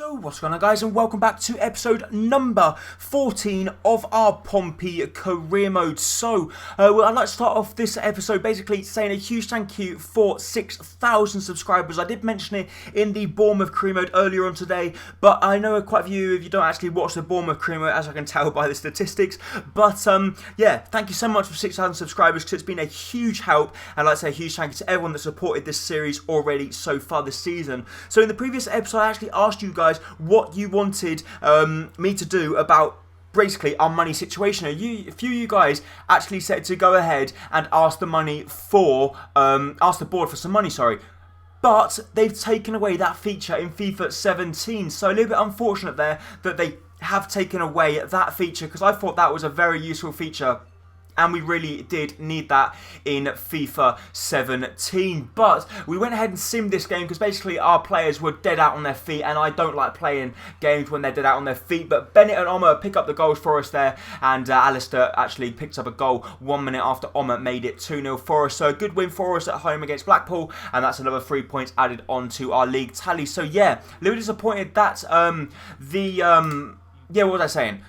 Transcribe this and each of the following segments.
So what's going on, guys, and welcome back to episode number 14 of our Pompey career mode. So I'd like to start off this episode basically saying a huge thank you for 6,000 subscribers. I did mention it in the Bournemouth career mode earlier on today, but I know quite a few of you don't actually watch the Bournemouth career mode, as I can tell by the statistics. But yeah, thank you so much for 6,000 subscribers, because it's been a huge help, and I'd like to say a huge thank you to everyone that supported this series already so far this season. So in the previous episode, I actually asked you guys what you wanted me to do about basically our money situation. A few of you guys actually said to go ahead and ask the board for some money, but they've taken away that feature in FIFA 17, so a little bit unfortunate there that they have taken away that feature, because I thought that was a very useful feature. And we really did need that in FIFA 17. But we went ahead and simmed this game because basically our players were dead out on their feet. And I don't like playing games when they're dead out on their feet. But Bennett and Omer pick up the goals for us there. And Alistair actually picked up a goal 1 minute after Omer made it 2-0 for us. So a good win for us at home against Blackpool. And that's another 3 points added onto our league tally. So yeah, a little disappointed that what was I saying?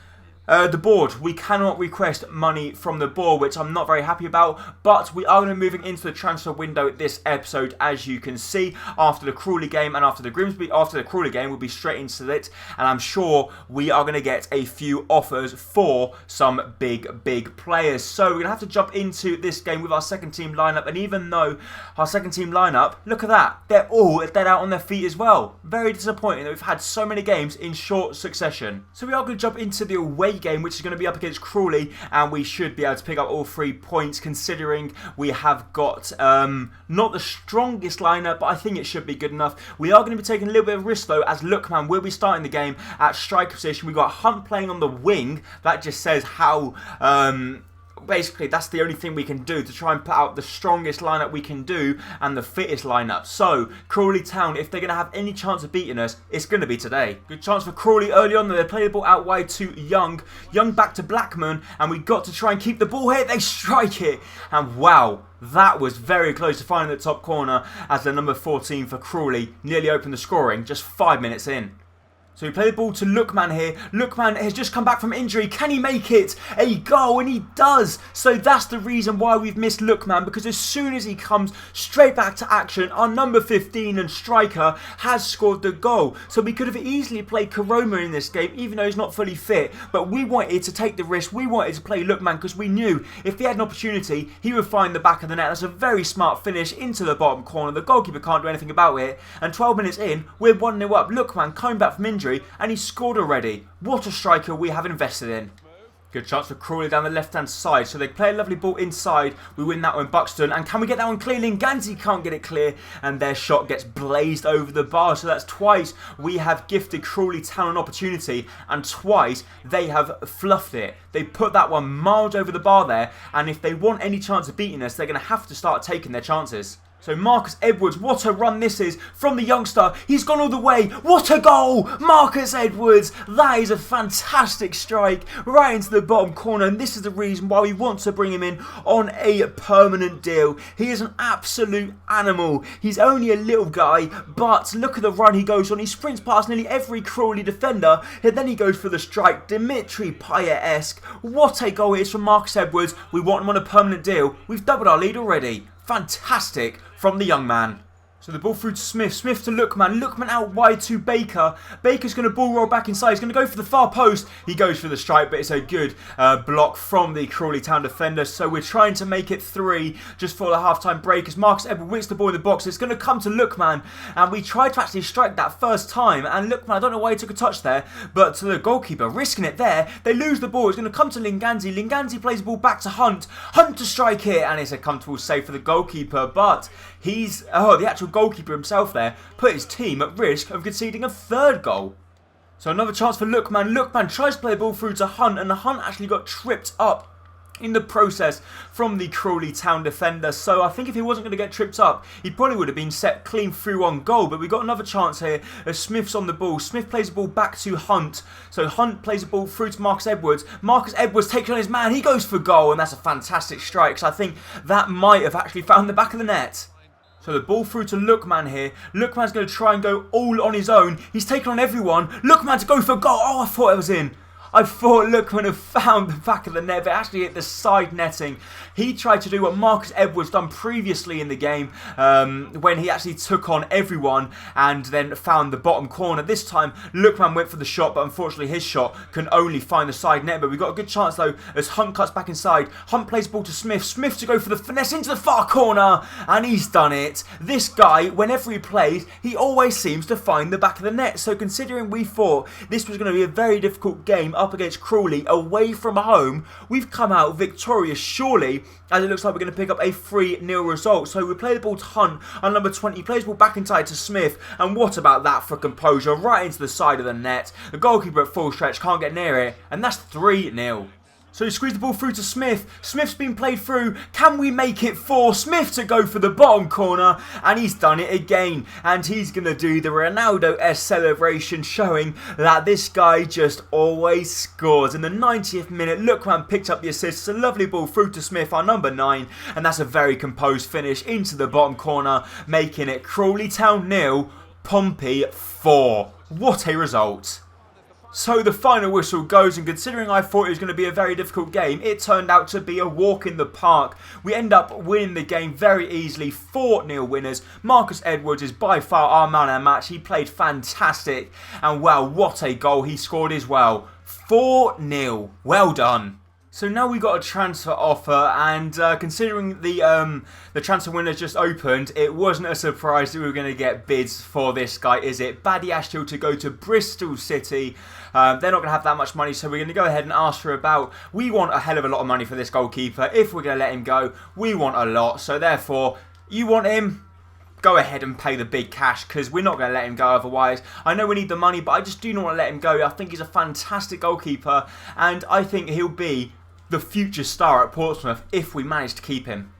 The board, we cannot request money from the board, which I'm not very happy about, but we are going to be moving into the transfer window this episode, as you can see. After the Crawley game and after the Crawley game, we'll be straight into it, and I'm sure we are going to get a few offers for some big players. So we're going to have to jump into this game with our second team lineup, and even though our second team lineup, look at that, they're all dead out on their feet as well. Very disappointing that we've had so many games in short succession. So we are going to jump into the away game, which is going to be up against Crawley, and we should be able to pick up all 3 points, considering we have got not the strongest lineup, but I think it should be good enough. We are going to be taking a little bit of risk though, as Lookman will be starting the game at striker position. We've got Hunt playing on the wing. That just says how basically that's the only thing we can do to try and put out the strongest lineup we can do and the fittest lineup. So Crawley Town, if they're going to have any chance of beating us, it's going to be today. Good chance for Crawley early on. They play the ball out wide to Young back to Blackman, and we got to try and keep the ball here. They strike it, and wow, that was very close to finding the top corner, as the number 14 for Crawley nearly opened the scoring just 5 minutes in. So we play the ball to Lookman here. Lookman has just come back from injury. Can he make it a goal? And he does. So that's the reason why we've missed Lookman, because as soon as he comes straight back to action, our number 15 and striker has scored the goal. So we could have easily played Karoma in this game, even though he's not fully fit. But we wanted to take the risk. We wanted to play Lookman because we knew if he had an opportunity, he would find the back of the net. That's a very smart finish into the bottom corner. The goalkeeper can't do anything about it. And 12 minutes in, we're 1-0 up. Lookman coming back from injury, and he scored already. What a striker we have invested in. Good chance for Crawley down the left-hand side. So they play a lovely ball inside. We win that one, Buxton. And can we get that one clear? Linganzi can't get it clear. And their shot gets blazed over the bar. So that's twice we have gifted Crawley Town an opportunity. And twice they have fluffed it. They put that one miles over the bar there. And if they want any chance of beating us, they're going to have to start taking their chances. So Marcus Edwards, what a run this is from the youngster. He's gone all the way. What a goal! Marcus Edwards. That is a fantastic strike right into the bottom corner. And this is the reason why we want to bring him in on a permanent deal. He is an absolute animal. He's only a little guy, but look at the run he goes on. He sprints past nearly every Crawley defender. And then he goes for the strike. Dimitri Payet-esque. What a goal it is from Marcus Edwards. We want him on a permanent deal. We've doubled our lead already. Fantastic from the young man. So the ball through to Smith. Smith to Lookman. Lookman out wide to Baker. Baker's going to ball roll back inside. He's going to go for the far post. He goes for the strike, but it's a good block from the Crawley Town defender. So we're trying to make it 3 just for the half-time break, as Marcus Edwards wins the ball in the box. It's going to come to Lookman, and we tried to actually strike that first time. And Lookman, I don't know why he took a touch there, but to the goalkeeper, risking it there. They lose the ball. It's going to come to Linganzi. Linganzi plays the ball back to Hunt. Hunt to strike it, and it's a comfortable save for the goalkeeper, but he's, the actual goalkeeper himself there put his team at risk of conceding a 3rd goal. So another chance for Lookman. Lookman tries to play the ball through to Hunt, and Hunt actually got tripped up in the process from the Crawley Town defender. So I think if he wasn't going to get tripped up, he probably would have been set clean through on goal. But we got another chance here as Smith's on the ball. Smith plays the ball back to Hunt. So Hunt plays the ball through to Marcus Edwards. Marcus Edwards takes on his man. He goes for goal, and that's a fantastic strike. So I think that might have actually found the back of the net. So the ball through to Lookman here. Lookman's going to try and go all on his own. He's taken on everyone. Lookman to go for a goal. Oh, I thought it was in. I thought Lookman had found the back of the net, but actually hit the side netting. He tried to do what Marcus Edwards done previously in the game when he actually took on everyone and then found the bottom corner. This time, Lookman went for the shot, but unfortunately his shot can only find the side net. But we've got a good chance though as Hunt cuts back inside. Hunt plays the ball to Smith. Smith to go for the finesse into the far corner, and he's done it. This guy, whenever he plays, he always seems to find the back of the net. So considering we thought this was going to be a very difficult game up against Crawley away from home, we've come out victorious surely, as it looks like we're going to pick up a 3-0 result. So we play the ball to Hunt on number 20, he plays the ball back inside to Smith, and what about that for composure, right into the side of the net. The goalkeeper at full stretch can't get near it, and that's 3-0. So he squeezed the ball through to Smith. Smith's been played through. Can we make it 4? Smith to go for the bottom corner. And he's done it again. And he's going to do the Ronaldo-esque celebration, showing that this guy just always scores. In the 90th minute, Lookman picked up the assist. It's a lovely ball through to Smith, our number 9. And that's a very composed finish into the bottom corner, making it Crawley Town 0, Pompey 4. What a result. So the final whistle goes, and considering I thought it was going to be a very difficult game, it turned out to be a walk in the park. We end up winning the game very easily, 4-0 winners. Marcus Edwards is by far our man of the match. He played fantastic, and wow, what a goal he scored as well. 4-0. Well done. So now we got a transfer offer, and considering the transfer window just opened, it wasn't a surprise that we were going to get bids for this guy, is it? Baddy Ashfield to go to Bristol City. They're not going to have that much money, so we're going to go ahead and ask for about... We want a hell of a lot of money for this goalkeeper. If we're going to let him go, we want a lot. So therefore, you want him? Go ahead and pay the big cash, because we're not going to let him go otherwise. I know we need the money, but I just do not want to let him go. I think he's a fantastic goalkeeper, and I think he'll be the future star at Portsmouth if we manage to keep him.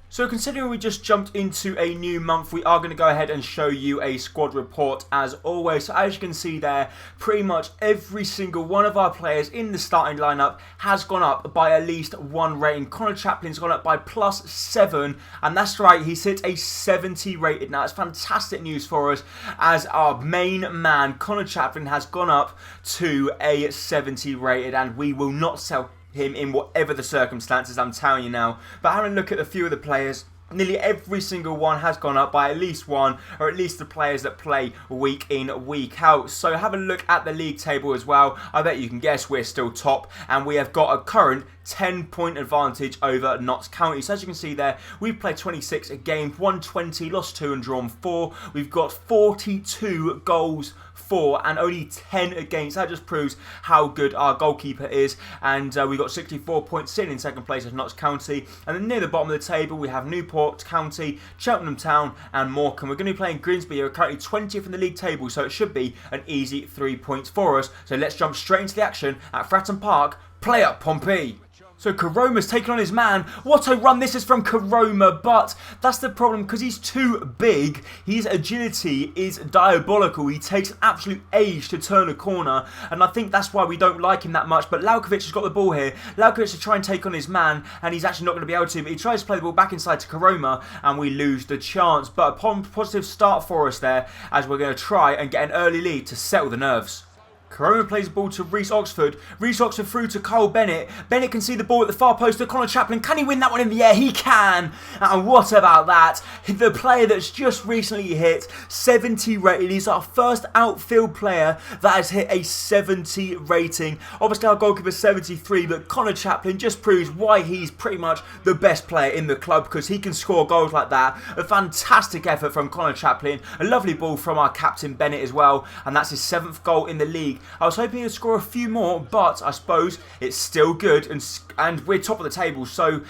So considering we just jumped into a new month, we are going to go ahead and show you a squad report as always. So as you can see there, pretty much every single one of our players in the starting lineup has gone up by at least 1 rating. Connor Chaplin's gone up by +7, and that's right, he's hit a 70 rated now. It's fantastic news for us, as our main man Connor Chaplin has gone up to a 70 rated, and we will not sell him in whatever the circumstances, I'm telling you now. But having a look at a few of the players, nearly every single one has gone up by at least 1, or at least the players that play week in, week out. So have a look at the league table as well. I bet you can guess we're still top, and we have got a current 10-point advantage over Notts County. So as you can see there, we've played 26 games, won 20, lost 2 and drawn 4. We've got 42 goals for and only 10 against. That just proves how good our goalkeeper is. And we got 64 points, sitting in second place as Notts County. And then near the bottom of the table, we have Newport County, Cheltenham Town and Morecambe. We're going to be playing Grimsby, who are currently 20th in the league table, so it should be an easy 3 points for us. So let's jump straight into the action at Fratton Park. Play up, Pompey! So Karoma's taken on his man. What a run this is from Karoma, but that's the problem because he's too big. His agility is diabolical. He takes an absolute age to turn a corner, and I think that's why we don't like him that much. But Laukovic has got the ball here. Laukovic to try and take on his man, and he's actually not going to be able to, but he tries to play the ball back inside to Karoma, and we lose the chance. But a positive start for us there, as we're going to try and get an early lead to settle the nerves. Corona plays the ball to Reece Oxford. Reece Oxford through to Cole Bennett. Bennett can see the ball at the far post to Connor Chaplin. Can he win that one in the air? He can. And what about that? The player that's just recently hit 70 rated. He's our first outfield player that has hit a 70 rating. Obviously our goalkeeper 73, but Connor Chaplin just proves why he's pretty much the best player in the club, because he can score goals like that. A fantastic effort from Connor Chaplin. A lovely ball from our captain Bennett as well. And that's his 7th goal in the league. I was hoping he'd score a few more, but I suppose it's still good, and we're top of the table, so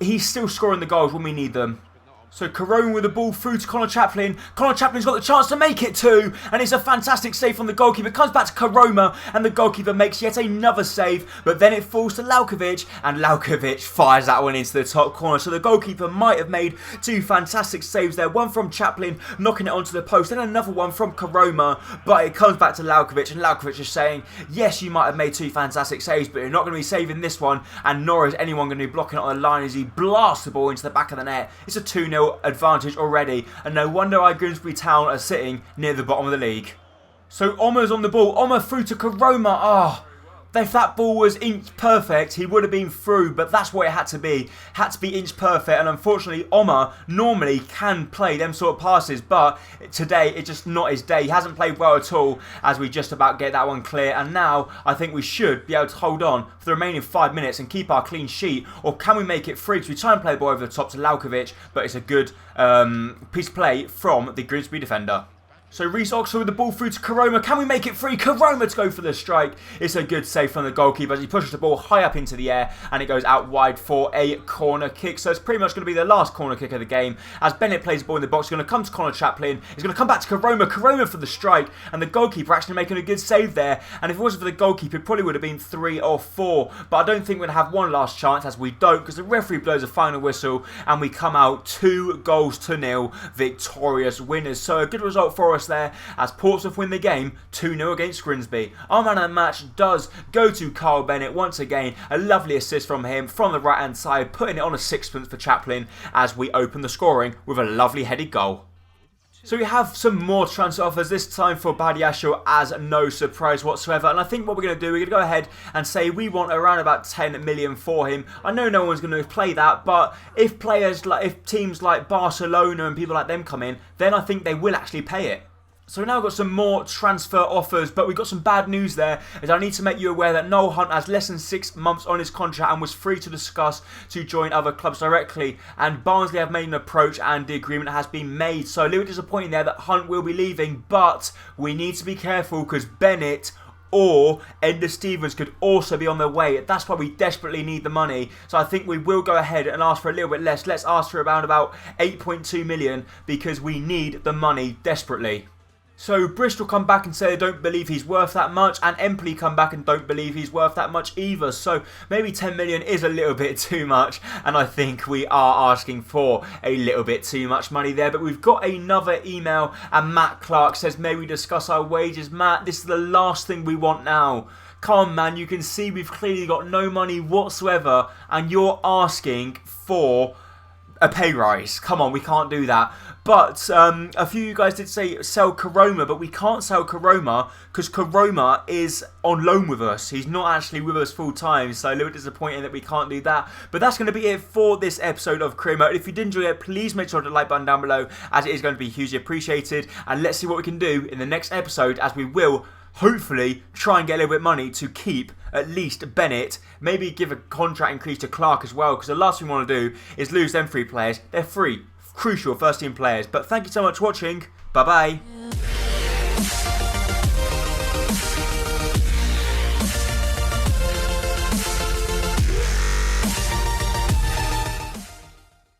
he's still scoring the goals when we need them. So Corona with the ball through to Connor Chaplin. Connor Chaplin's got the chance to make it too, and it's a fantastic save from the goalkeeper. It comes back to Corona, and the goalkeeper makes yet another save, but then it falls to Laukovic, and Laukovic fires that one into the top corner. So the goalkeeper might have made 2 fantastic saves there. One from Chaplin, knocking it onto the post, and another one from Corona, but it comes back to Laukovic, and Laukovic is saying, yes, you might have made 2 fantastic saves, but you're not going to be saving this one, and nor is anyone going to be blocking it on the line as he blasts the ball into the back of the net. It's a 2-0 3-0 advantage already, and no wonder why Grimsby Town are sitting near the bottom of the league. So Omar's on the ball. Omar through to Karoma. If that ball was inch perfect, he would have been through, but that's what it had to be. Had to be inch perfect, and unfortunately, Omar normally can play them sort of passes, but today it's just not his day. He hasn't played well at all, as we just about get that one clear, and now I think we should be able to hold on for the remaining 5 minutes and keep our clean sheet, or can we make it free? Because we try and play the ball over the top to Laukovic, but it's a good piece of play from the Grimsby defender. So Reece Oxford with the ball through to Karoma. Can we make it free? Karoma to go for the strike. It's a good save from the goalkeeper as he pushes the ball high up into the air and it goes out wide for a corner kick. So it's pretty much going to be the last corner kick of the game as Bennett plays the ball in the box. He's going to come to Connor Chaplin. He's going to come back to Karoma. Karoma for the strike and the goalkeeper actually making a good save there. And if it wasn't for the goalkeeper, it probably would have been 3 or 4. But I don't think we're going to have one last chance as we don't because the referee blows a final whistle and we come out 2-0 victorious winners. So a good result for us there as Portsmouth win the game 2-0 against Grimsby. Our man of the match does go to Carl Bennett once again. A lovely assist from him from the right hand side, putting it on a sixpence for Chaplin as we open the scoring with a lovely headed goal. So we have some more transfer offers, this time for Badiashile as no surprise whatsoever. And I think what we're going to do, we're going to go ahead and say we want around about 10 million for him. I know no one's going to play that, but if teams like Barcelona and people like them come in, then I think they will actually pay it. So we've now got some more transfer offers, but we've got some bad news there, as I need to make you aware that Noel Hunt has less than 6 months on his contract and was free to discuss to join other clubs directly. And Barnsley have made an approach and the agreement has been made. So a little disappointing there that Hunt will be leaving, but we need to be careful because Bennett or Ender Stevens could also be on their way. That's why we desperately need the money. So I think we will go ahead and ask for a little bit less. Let's ask for around about 8.2 million because we need the money desperately. So Bristol come back and say they don't believe he's worth that much, and Empoli come back and don't believe he's worth that much either. So maybe 10 million is a little bit too much, and I think we are asking for a little bit too much money there. But we've got another email, and Matt Clark says, may we discuss our wages? Matt, this is the last thing we want now. Come on, man, you can see we've clearly got no money whatsoever, and you're asking for a pay rise. Come on, we can't do that. But a few of you guys did say sell Karoma, but we can't sell Karoma because Karoma is on loan with us. He's not actually with us full time, so a little disappointing that we can't do that. But that's going to be it for this episode of Career Mode. If you did enjoy it, please make sure to like button down below, as it is going to be hugely appreciated. And let's see what we can do in the next episode, as we will hopefully try and get a little bit of money to keep at least Bennett. Maybe give a contract increase to Clark as well, because the last thing we want to do is lose them 3 players. They're free, crucial first team players. But thank you so much for watching. Bye bye.